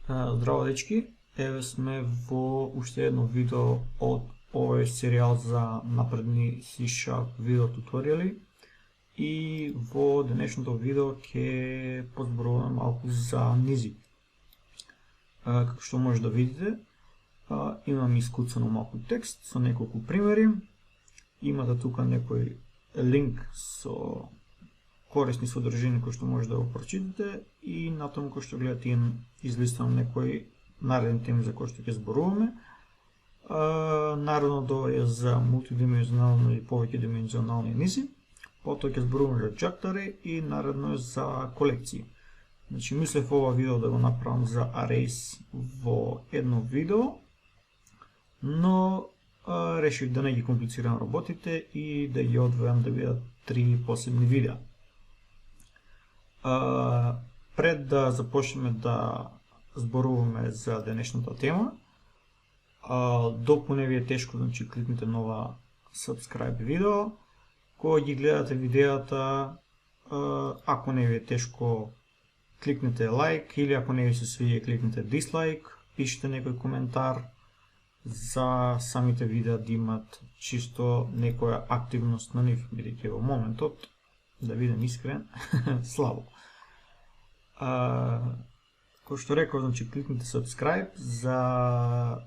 Здраво дечки, еве сме во уште едно видео од овој серијал за напредни C# видео туторијали и во денешното видео ќе позборуваме малку за низи. Како што може да видите, имам искуцано малку текст со неколку примери. Имате тука некој линк со корисни содржини кои што може да го прочитате и натаму кој што гледате им излистам некои наредни теми за кои што ќе зборуваме. Наредното е за мултидимензионални или повеќе димензионални низи, потоа ќе зборуваме за джактари и наредно е за колекции. Значи мислев ова видео да го направам за arrays во едно видео, но решив да не ги комплицирам работите и да ги одвојам да бидат 3 посебни видеа. Пред да започнеме да зборуваме за денешната тема, доку не ви е тешко, значи кликнете нова subscribe видео. Кога ги гледате видеата, ако не ви е тешко, кликнете лайк, или ако не ви се свиѓа, кликнете дислайк, пишете некој коментар за самите видеа да имат чисто некоја активност на нив, бидејќи во моментот, да бидем искрен, слабо. Кој што реков, значи кликнете subscribe за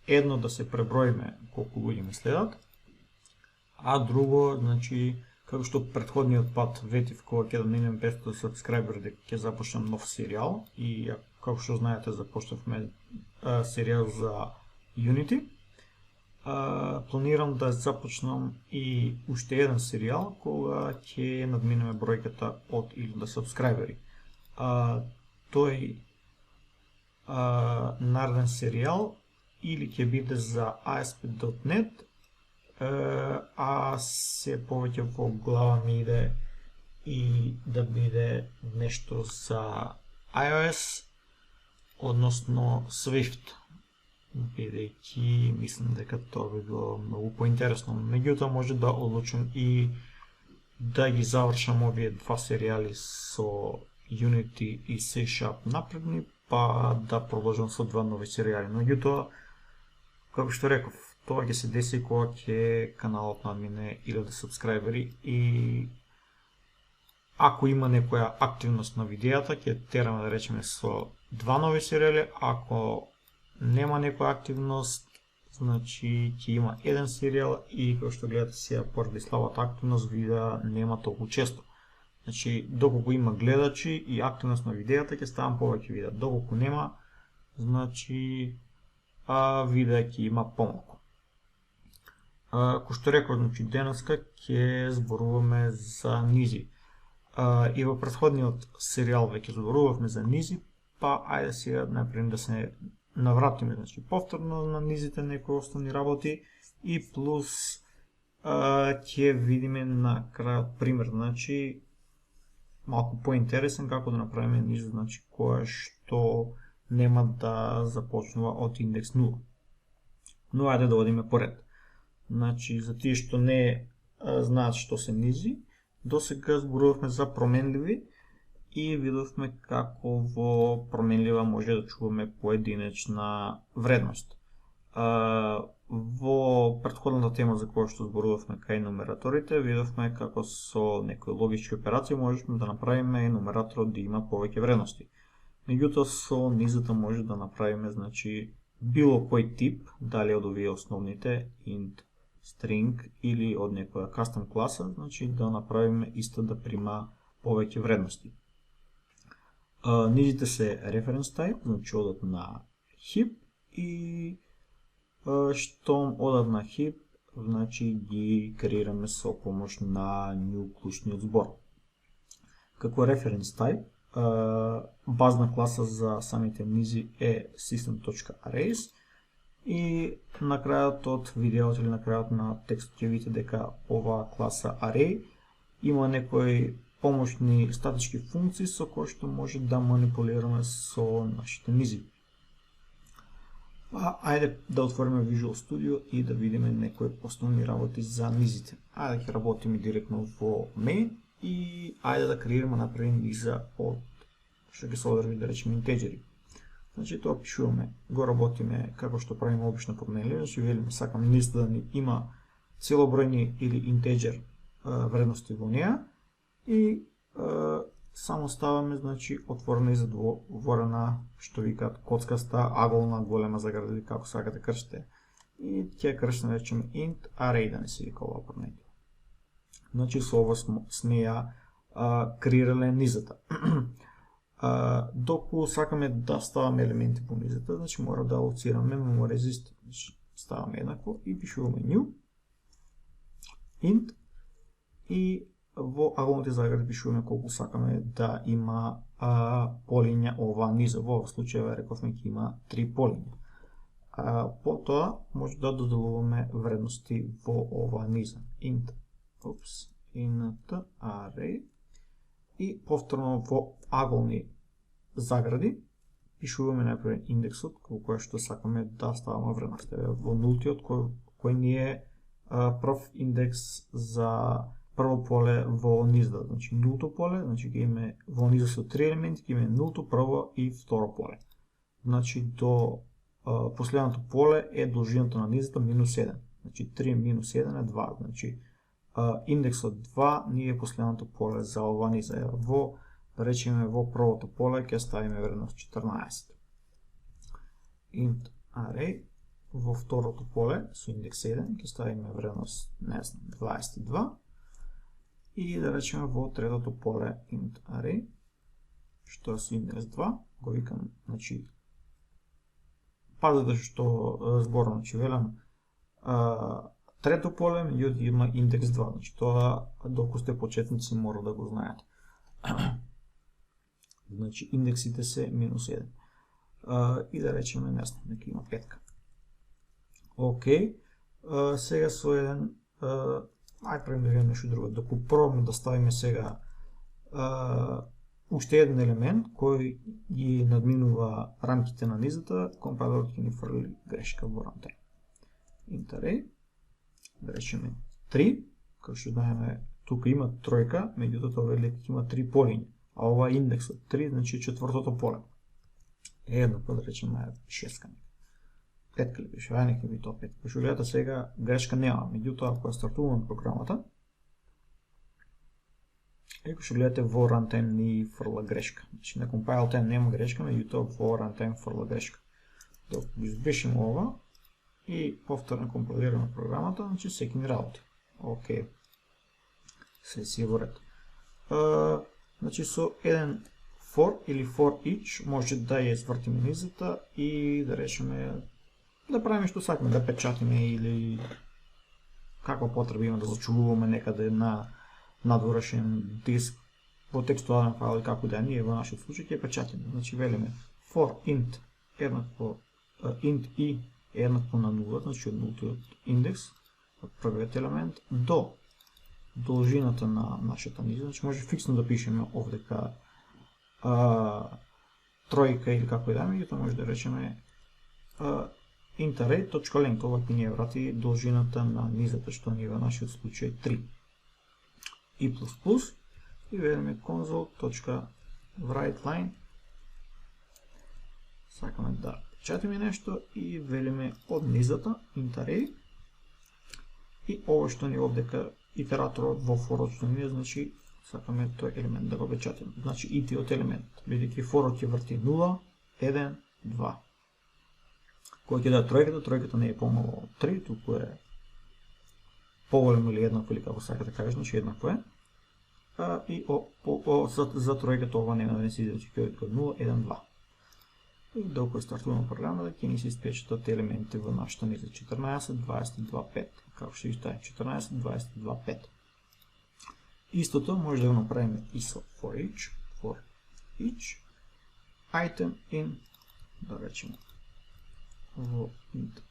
едно да се преброиме колку луѓе ме следат, а друго, значи, како што предходниот пат ветив кога ќе да минем 500 subscriber дека ќе започнем нов серијал и како што знаете започнавме серијал за Unity. Планирам да започнам и уште еден серијал кога ќе надминеме бројката од 1000 сабскрајбери. Тој нареден серијал или ќе биде за ASP.NET, а се повеќе во глава ми иде и да биде нешто за iOS, односно Swift, бидејќи мислам дека тоа би било многу поинтересно. Меѓутоа може да одлучам и да ги завршам овие два серијали со Unity и C# напредни, па да продолжам со два нови серијали. Меѓутоа, како што реков, тоа ќе се деси кога ќе каналот надмине 1000 сабскрајбери и ако има некоја активност на видеата, ќе тераме да речеме со два нови серијали, ако нема некоја активност, значи ќе има еден серијал и како што гледате сега поради слабата активност видеа нема толку често. Значи доколку има гледачи и активност на видеата ќе ставам повеќе видеа, доколку нема, значи видеа ќе има помалку. Кој што реков, значи денеска ќе зборуваме за низи. И во претходниот серијал веќе зборувавме за низи, па ајде сега например да се навратиме, значи повторно на низите некои основни работи и плюс ќе видиме на крајот пример, значи малку поинтересен како да направиме низ, значи која што нема да започнува од индекс 0. Но ајде да одиме поред. Значи за тие што не знаат што се низи, досега зборувавме за променливи и видовме како во променлива може да чуваме поединечна вредност. Во претходната тема за која што зборувавме кај нумераторите, видовме како со некои логички операции можеме да направиме нумераторот да има повеќе вредности. Меѓутоа со низата може да направиме, значи, било кој тип, дали од овие основните int, string или од некоја custom класа, значи да направиме исто да прима повеќе вредности. Низите се reference type, значи одат на heap и штом одат на heap, значи ги креираме со помош на new клучниот збор. Како reference type, базна класа за самите низи е system.arrays и на крајот од видеото или на крајот на текстот ќе видите дека оваа класа array има некои помошни статички функции со кои што може да манипулираме со нашите низи. Ајде да отвориме Visual Studio и да видиме некои основни работи за низите. Ајде ќе работиме директно во main и ајде да креираме напред низа од што ќе содржи да речеме интеџери. Значи тоа пишуваме, го работиме како што правиме обично подменливо, значи велиме сакам листа да ни има целобројни или интеџер вредности во неа и само ставаме значи отворена и затворена, што викаат коцкаста, аголна, голема заграда или како сакате кршите. И ќе кршиме речеме int array да не се вика ова променливо. Значи со ова сме ја креирале низата. Доку сакаме да ставаме елементи по низата, значи мора да алоцираме memory. Значи ставаме еднакво и пишуваме new int и во аголните загради пишуваме колку сакаме да има полиња ова низа. Во овој случај рековме ќе има 3 полиња. Потоа може да доделуваме вредности во ова низа. Int array и повторно во аголни загради пишуваме најпрво индексот кој што сакаме да ставаме вредности. Во нултиот кој ни е прв индекс за прво поле во низата. Значи нулто поле, значи ќе имаме во низа со 3 елементи, ќе имаме нулто, прво и второ поле. Значи до последното поле е должината на низата минус 1. Значи 3 минус 1 е 2. Значи индексот 2 ни е последното поле за ова низа. Во, да речеме, во првото поле ќе ставиме вредност 14. Int array во второто поле со индекс 1 ќе ставиме вредност, не знам, 22. И да речеме во третото поле int array, што е со индекс 2, го викам, значи, пазете што зборно, значи велам, трето поле, меѓутоа има индекс 2, значи тоа доку сте почетници мора да го знаете. Значи индексите се минус 1. И да речеме, не знам, нека има 5. Океј, сега со еден, правим да видим нешто друго. Доку пробаме да ставиме сега уште еден елемент кој ги надминува рамките на низата, компилерот ќе ни фрли грешка во runtime. Int array, да речеме 3, како што знаеме, тука има тројка, меѓутоа тоа вели дека има 3 полиња, а ова е индексот 3, значи четвртото поле. Еднакво да речеме 6. 5 ли пише, нека би тоа 5. Пошто гледате сега грешка нема, меѓутоа ако ја стартуваме програмата, како што гледате во runtime ни фрла грешка. Значи на compile time нема грешка, меѓутоа во runtime фрла грешка. Док го избешиме ова и повторно компилираме програмата, значи секи ни работи. Океј. Се си во ред. Значи со еден for или for each може да ја извртиме низата и да речеме да правиме што сакаме, да печатиме или каква потреба има да зачувуваме некаде на надворешен диск во текстуален файл или како да ние во нашиот случај ќе печатиме. Значи велиме for int еднакво int i еднакво на 0, значи од нултиот индекс, од првиот елемент до должината на нашата низа. Значи може фиксно да пишеме овдека тројка или како и да е, тоа може да речеме int array.length, ова ќе ни врати должината на низата, што ни е во нашиот случај 3. И++ и велиме console.writeLine. Сакаме да печатиме нешто и велиме од низата int array и ово што ни овдека итераторот во форот што ни е, значи сакаме тој елемент да го печатиме. Значи итиот елемент, бидејќи форот ќе врти 0, 1, 2. Кој ќе да тројката не е помало од 3, туку е поголемо или еднакво или како сакате да кажете, значи еднакво е. И за тројката ова нема да не се изрече, ќе од 0, 1, 2. И докато стартуваме програмата, ќе ни се испечатат елементи во нашата низа 14, 22, 5. Како што истае 14, 22, 5. Истото може да го направиме и со for each item in, да речеме, во int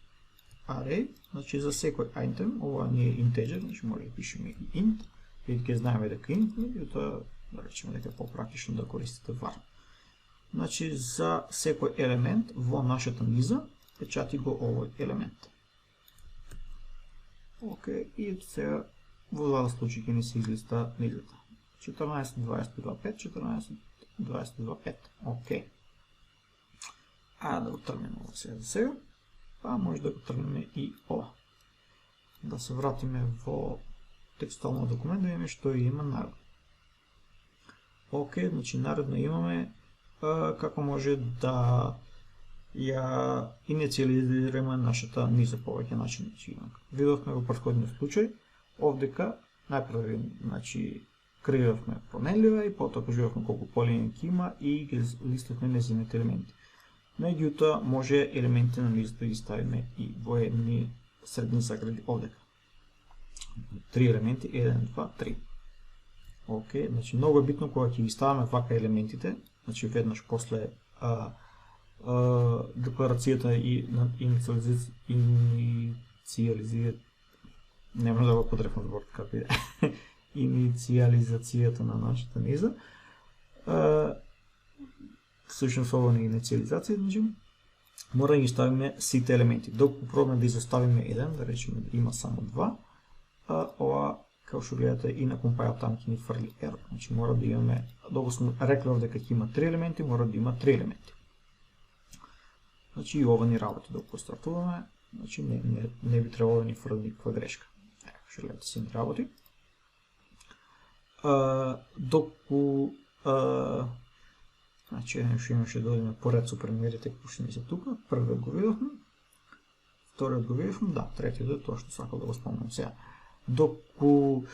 array, значи за секој item, ова не е integer, значи може да пишеме и int, бидејќи знаеме дека int, меѓутоа да речеме дека е попрактично да користите var. Значи за секој елемент во нашата низа печати го овој елемент. Океј, и сега во два случаи ќе ни се излиста низата. 14, 22, 5, 14, 22.5. Окей. Да го тръгнем сега за сега. Може да го тръгнем и ова. Да се вратиме во текстуалниот документ, да видиме што има наредно. Окей, значи наредно имаме како може да ја инициализираме нашата низа по повеќе начини. Видовме во претходниот случај, овдека најпрво креиравме променлива и потоа кажувавме колку полинки има и ги листавме нејзините елементи. Меѓутоа може елементи на низата да ги ставиме и во едни средни загради овдека. 3 елементи, 1, 2, 3. Океј, значи многу е битно кога ќе ги ставаме вака елементите, значи веднаш после декларацијата и инициализираат, не може да го подрекнам збор како иде, инициализацијата на нашата низа, всушност ова не е инициализација, значи мора да ги ставиме сите елементи. Доколку пробаме да изоставиме еден, да речеме да има само 2, ова, како што гледате, и на compile там ќе ни фрли error. Значи мора да имаме, доколку сме рекли овде дека ќе има 3 елементи, мора да има 3 елементи. Значи и ова ни работи доколку стартуваме, значи не би требало да ни фрли никаква грешка. Што гледате си ни работи. Доколку значи што имаше да одиме поред со примерите како што ни се тука, првиот го видовме, вториот го видовме, да, третиот е тоа што сакал да го спомнам сега. Доколку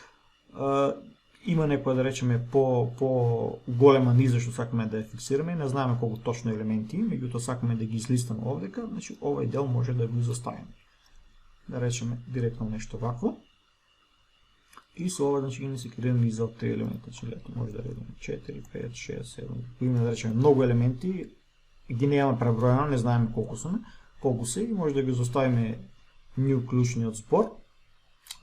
има некоја, да речеме, по голема низа што сакаме да ја фиксираме, не знаеме колку точно елементи, меѓутоа сакаме да ги излистаме овдека, значи овој дел може да го изоставиме. Да речеме директно нешто вакво. И со ова, значи, ги се креираме низа од 3 елемента, значи, гледате, може да редиме 4, 5, 6, 7, има, да речеме, многу елементи, ги немаме преброено, не знаеме колку се, и може да ги изоставиме new клучниот збор,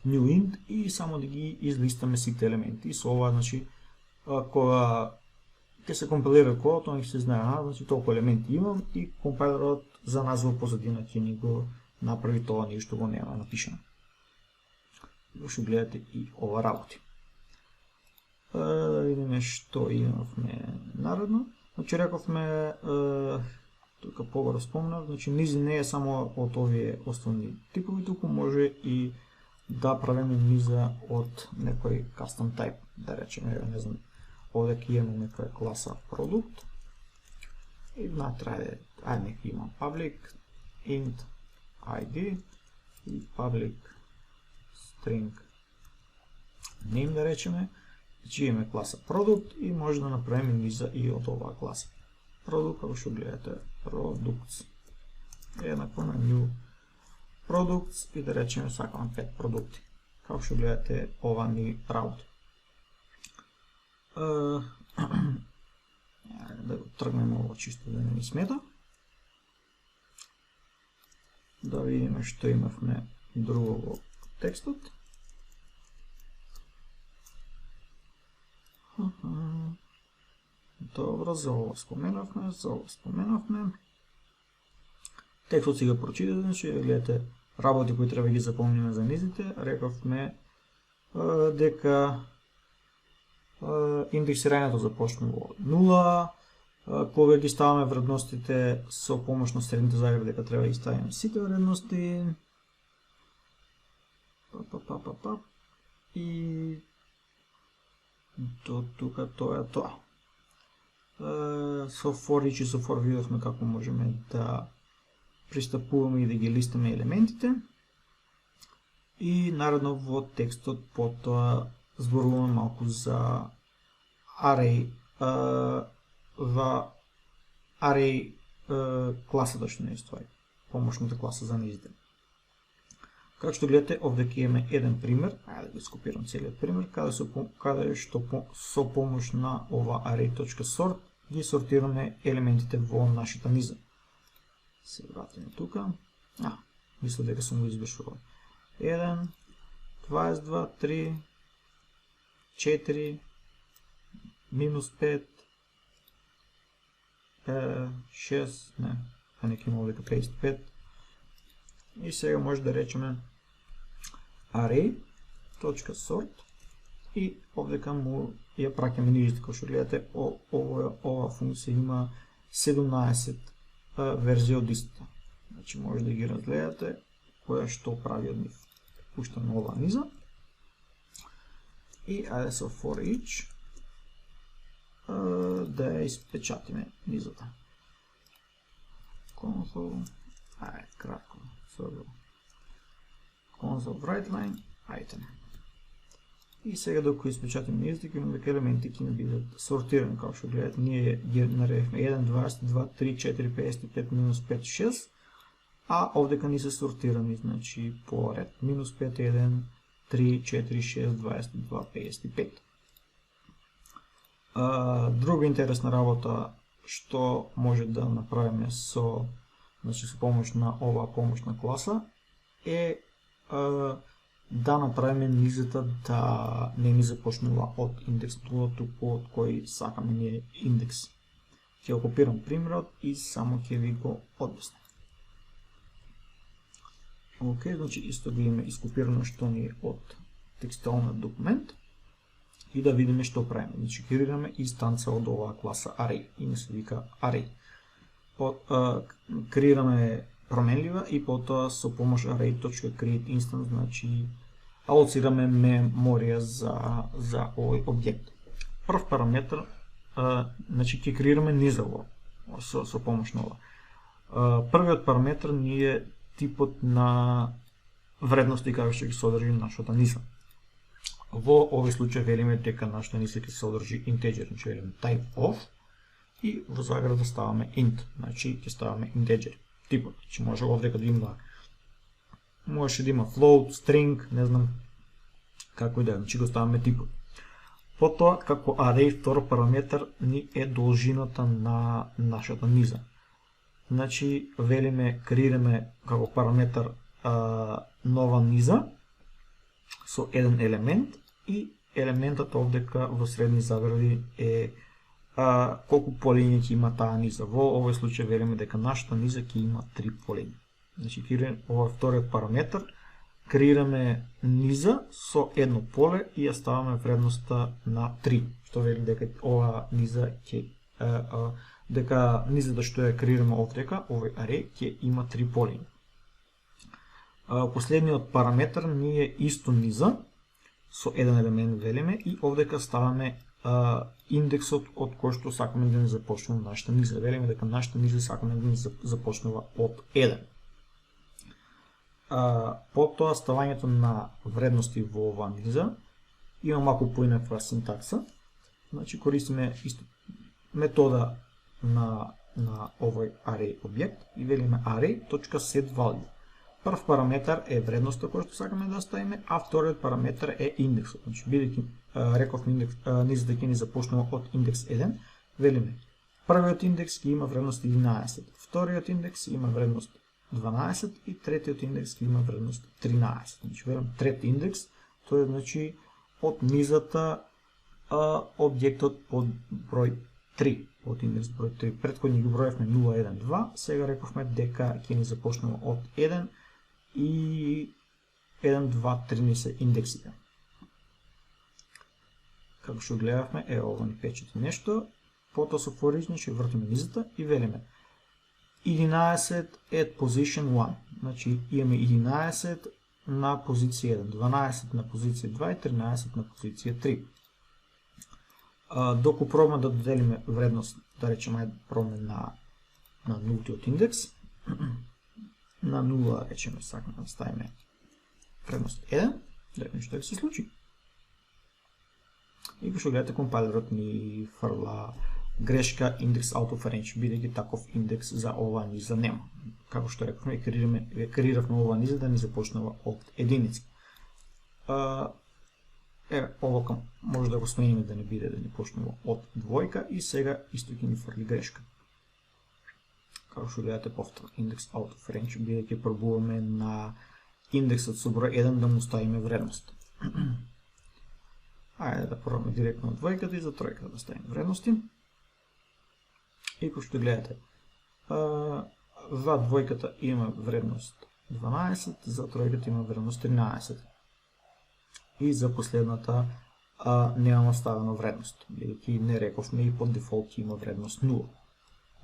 new int, и само да ги излистаме сите елементи. И со ова, значи, кога ќе се компилира кодот, он ќе се знае, значи, толку елементи имам, и компилерот за нас во позадина ќе ни го направи тоа ние што го нема напишано. Што гледате и ова работи. Да видиме што имавме наредно. Значи рековме, тука погоре спомнав, значи низи не е само од овие основни типови, туку може и да правиме низа од некој custom type, да речеме, не знам, овде ќе имаме некоја класа продукт и натре, нека има public int id и public string name, да речеме, значи имаме класа продукт и може да направиме низа и од оваа класа. Продукт, како што гледате, products еднакво на new products и да речеме сакаме 5 продукти. Како што гледате, ова ни работи. Да го тргнеме ово чисто да не ни смета. Да видиме што имавме друго во текстот. Добро, за ова споменавме, Текстот си го прочитате, значи гледате работи кои треба ги запомниме за низите. Рековме дека индексирањето започна во 0, кога ги ставаме вредностите со помош на средните загради, дека треба да ги ставиме сите вредности. И до тука тоа е тоа. Со for each и со for видовме како можеме да пристапуваме и да ги листаме елементите. И наредно во текстот потоа зборуваме малку за array, array класата што не е ствари, помошната класа за низите. Како што гледате, овде ќе имаме еден пример, ајде да го скопирам целиот пример, каде што со помош на ова array.sort ги сортираме елементите во нашата низа. Се вратиме тука. Мисля дека сум го извршувал. 1, 22, 3, 4, минус 5, 6, не, нека има дека 35. И сега може да речеме array.sort и овдека му ја праќаме нижите. Како што гледате, ова функција има 17 верзија од истата. Значи може да ги разгледате која што прави од нив. Пуштаме ова низа и ајде со for each да ја испечатиме низата. Console, ајде кратко, console writeline, item. И сега докато испечатиме низата, ќе имаме дека елементи ќе не бидат сортирани, како што гледате, ние ги наредихме 1, 22, 3, 4, 55, минус 5, 6, а овдека ни се сортирани, значи по ред, минус 5, 1, 3, 4, 6, 22, 55. Друга интересна работа што може да направиме со помош на оваа помошна класа е да направиме низата да не ни започнува од индекс 0, туку од кој сакаме ние индекс. Ќе го копирам примерот и само ќе ви го објаснам. Океј, значи исто го имаме ископирано што ни е од текстуалниот документ и да видиме што правиме. Значи креираме инстанца од оваа класа array и не се вика array. Креираме променлива и потоа со помош array.create instance, значи алоцираме меморија за овој објект. Прв параметр, значи ќе креираме низово со помош на ова. Првиот параметр ни е типот на вредности како што ги содржи нашата низа. Во овој случај велиме дека нашата низа ќе содржи integer, значи велиме type of и во заграда ставаме int, значи ќе ставаме integer. Типот, значи може овдека да има float, string, не знам како и да е, значи го ставаме типот. Потоа како array втор параметр ни е должината на нашата низа. Значи велиме креираме како параметр нова низа со еден елемент и елементот овдека во средни загради е колку полиња ќе има таа низа. Во овој случај велиме дека нашата низа ќе има 3 полиња. Значи креираме ова вториот параметр, креираме низа со едно поле и ја ставаме вредноста на 3, што вели дека ова низа ќе дека низата што ја креираме овдека, овој array ќе има 3 полиња. Последниот параметр ни е исто низа со еден елемент велиме и овдека ставаме индексот од кој што сакаме да не започнува нашата низа. Велиме дека нашата низа сакаме да не започнува од 1. Потоа ставањето на вредности во оваа низа има малку поинаква синтакса. Значи користиме исто метода на овој array објект и велиме array.setValue. Прв параметар е вредноста која што сакаме да ставиме, а вториот параметар е индексот. Значи бидејќи рековме низата ќе ни започнува од индекс 1, велиме првиот индекс ќе има вредност 11, вториот индекс има вредност 12 и третиот индекс ќе има вредност 13. Значи велам трети индекс, тоа е значи од низата објектот под број 3, од индекс број 3. Претходно ги броевме 0, 1, 2, сега рековме дека ќе ни започнува од 1 и 1, 2, 3 не се индексите. Како што гледавме, ова ни печати нешто, потоа со for each ќе вртиме низата и велиме 11 at position 1, значи имаме 11 на позиција 1, 12 на позиција 2 и 13 на позиција 3. Доку пробаме да доделиме вредност, да речеме пробаме на нултиот индекс, на 0 речеме сакаме да ставиме вредност 1, да видиме што ќе се случи. И како што гледате, компайлерот ни фрла грешка индекс out of range, бидејќи таков индекс за оваа низа нема. Како што рековме, креиравме оваа низа да ни започнува од единица. Ова може да го смениме да не биде да ни почнува од двојка и сега исто ќе ни фрли грешка. Како што гледате повторно, индекс out of range, бидејќи пробуваме на индексот со број 1 да му ставиме вредност. Ајде да пробаме директно од двојката и за тројката да ставиме вредности. И како што гледате, за двојката има вредност 12, за тројката има вредност 13. И за последната немаме ставено вредност, бидејќи не рековме и по дефолт има вредност 0.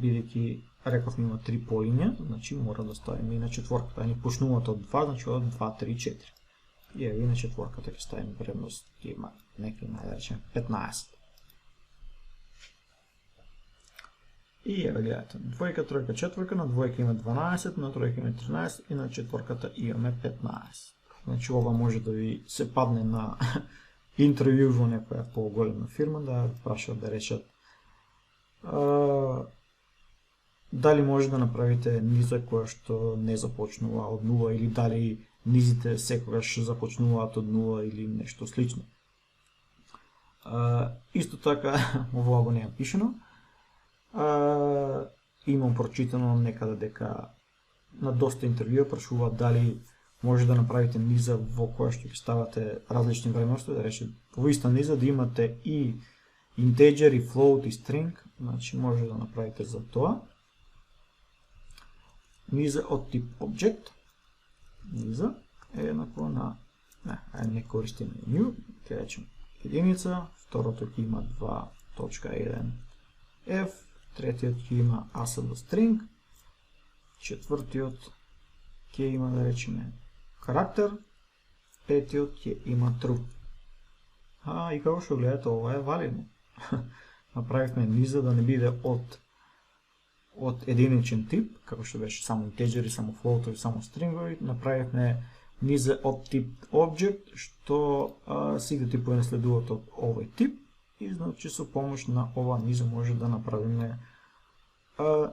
Бидејќи рековме има 3 полиња, значи мора да ставиме и на четворката, ни почнуваат од 2, значи од 2, 3, 4. И еви на четворката ќе ставиме вредност, ќе има некој, да речем, 15. И еве гледате, двојка, тројка, четворка, на двојка има 12, на тројка има 13 и на четворката имаме 15. Значи ова може да ви се падне на интервју во некоја поголема фирма, да прашат да речат дали може да направите низа која што не започнува од 0 или дали низите секогаш започнуваат од 0 или нешто слично. Исто така, ова го не е пишено. Имам прочитано некаде дека на доста интервјуа прашуваат дали може да направите низа во која што ќе ставате различни вредности, да рече во иста низа да имате и integer, и float, и string, значи може да направите за тоа. Низа од тип object, низа е еднакво на, не користиме new, ќе речем единица, второто ќе има 2.1f, третиот ќе има ASCII string, четвртиот ќе има, да речеме, карактер, петиот ќе има true. И како што гледате, ова е валидно. Направивме низа да не биде од единичен тип, како што беше само integer, само float, само stringovi, направивме низа од тип object, што сите типови не следуваат од овој тип, и значи со помош на ова низа може да направиме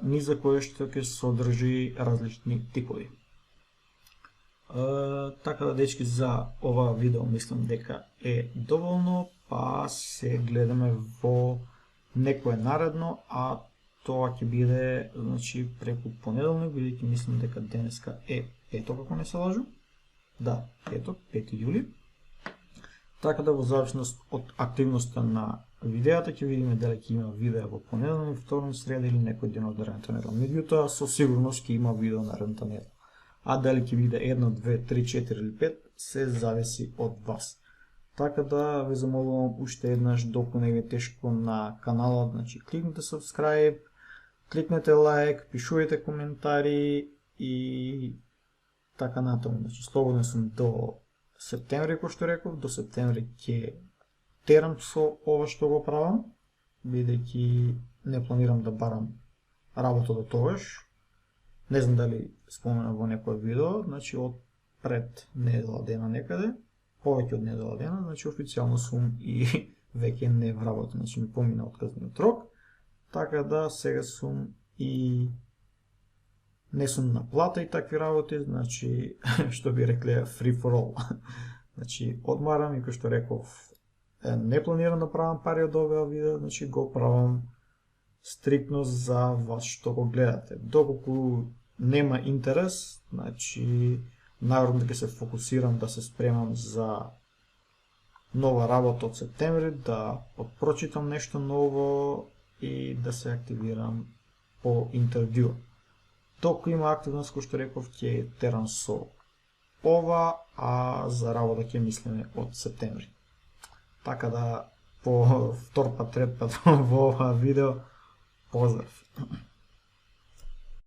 низа која што ќе содржи различни типови. Така да, дечки, за ова видео мислам дека е доволно, па се гледаме во некое наредно, а тоа ќе биде, значи, преку понеделник, бидејќи мислам дека денеска е петок, како не се лажу. Да, петок, 5 јули. Така да, во зависност од активноста на видеата, ќе видиме дали ќе има видео во понеделник, вторник, среда или некој ден од наредната недела. Меѓутоа, со сигурност ќе има видео наредната недела. А дали ќе биде 1, 2, 3, 4 или 5, се зависи од вас. Така да, ве замолувам уште еднаш, доколку не ви е тешко на каналот, значи кликнете subscribe, кликнете лайк, пишувајте коментари и така натаму. Значи, слободен сум до септември, кој што реков, до септември ќе терам со ова што го правам, бидејќи не планирам да барам работа до тогаш. Не знам дали спомена во некој видео, значи од пред недела дена некаде, повеќе од недела дена, значи официјално сум и веќе не вработен, значи ми помина отказниот рок, така да сега сум и не сум на плата и такви работи, значи што би рекле free for all. Значи одмарам и кој што реков, не планирам да правам пари од оваа видео, значи го правам стриктно за вас што го гледате. Доколку нема интерес, значи најверојатно ќе се фокусирам да се спремам за нова работа од септември, да прочитам нешто ново и да се активирам по интервју. Доколку има активност, кој што реков, ќе терам со ова, а за работа ќе мислиме од септември. Така да, по втор пат, трет пат во ова видео, поздрав!